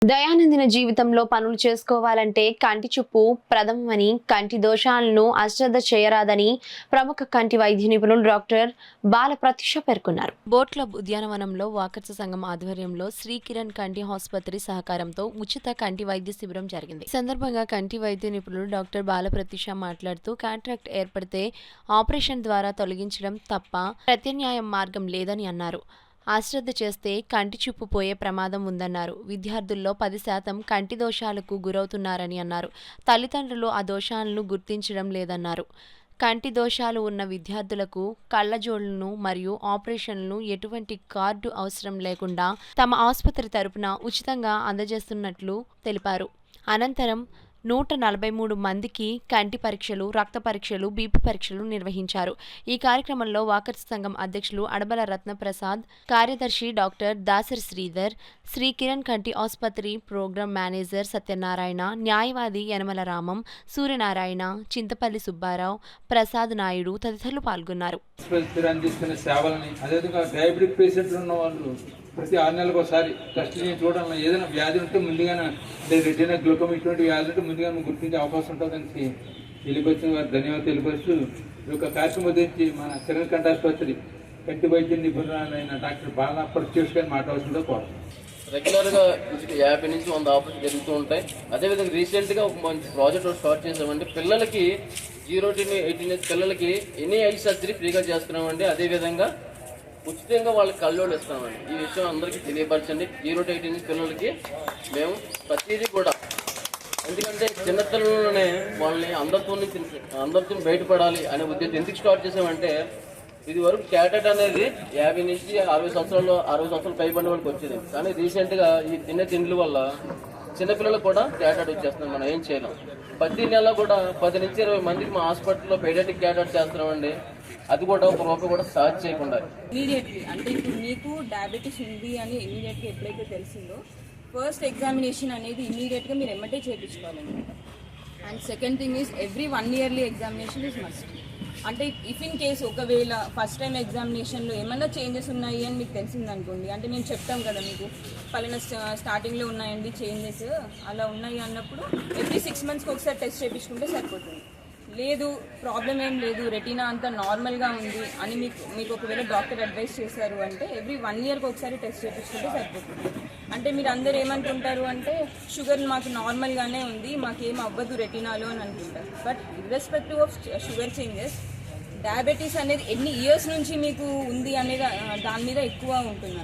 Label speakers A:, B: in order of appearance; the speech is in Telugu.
A: దయానందిన జీవితంలో పనులు చేసుకోవాలంటే కంటి చూపు ప్రథమమని, కంటి దోషాలను అశ్రద్ధ చేయరాదని ప్రముఖ కంటి వైద్య నిపుణులు డాక్టర్ బాల ప్రత్యూష పేర్కొన్నారు. బోట్ క్లబ్ ఉద్యానవనంలో వాకర్స్ సంఘం ఆధ్వర్యంలో శ్రీ కిరణ్ కంటి ఆసుపత్రి సహకారంతో ఉచిత కంటి వైద్య శిబిరం జరిగింది. ఈ సందర్భంగా కంటి వైద్య నిపుణులు డాక్టర్ బాల ప్రత్యూష మాట్లాడుతూ కాంట్రాక్ట్ ఏర్పడితే ఆపరేషన్ ద్వారా తొలగించడం తప్ప ప్రత్యామ్నాయ మార్గం లేదని అన్నారు. అశ్రద్ధ చేస్తే కంటి చూపు పోయే ప్రమాదం ఉందన్నారు. విద్యార్థుల్లో 10% కంటి దోషాలకు గురవుతున్నారని అన్నారు. తల్లిదండ్రులు ఆ దోషాలను గుర్తించడం లేదన్నారు. కంటి దోషాలు ఉన్న విద్యార్థులకు కళ్లజోళ్లను మరియు ఆపరేషన్లను ఎటువంటి కార్డు అవసరం లేకుండా తమ ఆసుపత్రి తరపున ఉచితంగా అందజేస్తున్నట్లు తెలిపారు. అనంతరం 143 మందికి కంటి పరీక్షలు, రక్త పరీక్షలు, బీపీ పరీక్షలు నిర్వహించారు. ఈ కార్యక్రమంలో వాకర్స్ సంఘం అధ్యక్షులు అడబల రత్నప్రసాద్, కార్యదర్శి డాక్టర్ దాసరి శ్రీధర్, శ్రీ కిరణ్ కంటి ఆసుపత్రి ప్రోగ్రామ్ మేనేజర్ సత్యనారాయణ, న్యాయవాది యనమల రామం, సూర్యనారాయణ, చింతపల్లి సుబ్బారావు, ప్రసాద్ నాయుడు తదితరులు పాల్గొన్నారు.
B: ప్రతి 6 నెలలకు ఒకసారి టెస్ట్ చూడడం, ఏదైనా వ్యాధి ఉంటే ముందుగానే రెటీనా గ్లూకోమా ఇటువంటి వ్యాధి ఉంటే ముందుగా గుర్తించే అవకాశం ఉంటుందని తెలియపరిచిన వారు ధన్యవాదాలు తెలియపరుస్తూ ఈ యొక్క కార్యక్రమం గురించి మన కిరణ్ కంటి ఆసుపత్రి కంటి వైద్య నిపుణులైన డాక్టర్ బాల ప్రత్యూష్ గారిని మాట్లాడాల్సిందో కోరుతున్నాం.
C: రెగ్యులర్గా 50 నుంచి 100 ఆపరేషన్ జరుగుతూ ఉంటాయి. అదేవిధంగా రీసెంట్గా ఒక మంచి ప్రాజెక్ట్ స్టార్ట్ చేసామండి. పిల్లలకి 0 to 18 years పిల్లలకి ఎనీ ఐ సర్జరీ ఫ్రీగా చేస్తున్నామండి. అదేవిధంగా ఉచితంగా వాళ్ళకి కళ్ళోళ్ళు ఇస్తామండి. ఈ విషయం అందరికీ తెలియపరచండి. 0 to 18 years పిల్లలకి మేము ప్రతిదీ కూడా, ఎందుకంటే చిన్నపిల్లలనే వాళ్ళని అందరితో బయటపడాలి అనే ఉద్దేశం ఎందుకు స్టార్ట్ చేసామంటే, ఇది వరకు క్యాటెట్ అనేది 50 నుంచి 60 సంవత్సరాలు పైబడిన వాళ్ళకి వచ్చేది. కానీ రీసెంట్గా ఈ తిండ్ల వల్ల చిన్నపిల్లలకు కూడా క్యాటెట్ వచ్చేస్తుంది. మనం ఏం చేయలేం. ప్రతి నెల కూడా 10 నుంచి 20 మందికి మా హాస్పిటల్లో పీడియాట్రిక్ క్యాటెట్ చేస్తున్నామండి. అది కూడా ఒక రూపాయి కూడా ఛార్జ్ చేయకుండా.
D: ఇమీడియట్లీ అంటే ఇప్పుడు మీకు డయాబెటీస్ ఉంది అని ఇమీడియట్గా ఎప్పుడైతే తెలిసిందో ఫస్ట్ ఎగ్జామినేషన్ అనేది ఇమీడియట్గా మీరు ఎమ్మటే చేయించుకోవాలన్నమాట. And second thing is every 1 yearly examination is must. అంటే ఇఫ్ ఇన్ కేస్ ఒకవేళ ఫస్ట్ టైం ఎగ్జామినేషన్లో ఏమైనా చేంజెస్ ఉన్నాయి అని మీకు తెలిసిందనుకోండి, అంటే మేము చెప్తాం కదా మీకు పలానా స్టార్టింగ్లో ఉన్నాయండి చేంజెస్ అలా ఉన్నాయి అన్నప్పుడు ఎవ్రీ 6 monthsకి ఒకసారి టెస్ట్ చేయించుకుంటే సరిపోతుంది. లేదు ప్రాబ్లం ఏం లేదు, రెటీనా అంతా నార్మల్గా ఉంది అని మీకు ఒకవేళ డాక్టర్ అడ్వైస్ చేశారు అంటే ఎవ్రీ 1 yearకి ఒకసారి టెస్ట్ చేయించుకుంటే సరిపోతుంది. అంటే మీరు అందరు ఏమనుకుంటారు అంటే షుగర్ మాకు నార్మల్గానే ఉంది, మాకేం అవ్వదు రెటీనాలో అని అనుకుంటారు. But irrespective of sugar changes, diabetes అనేది ఎన్ని ఇయర్స్ నుంచి మీకు ఉంది అనేది దాని మీద ఎక్కువ ఉంటుంది.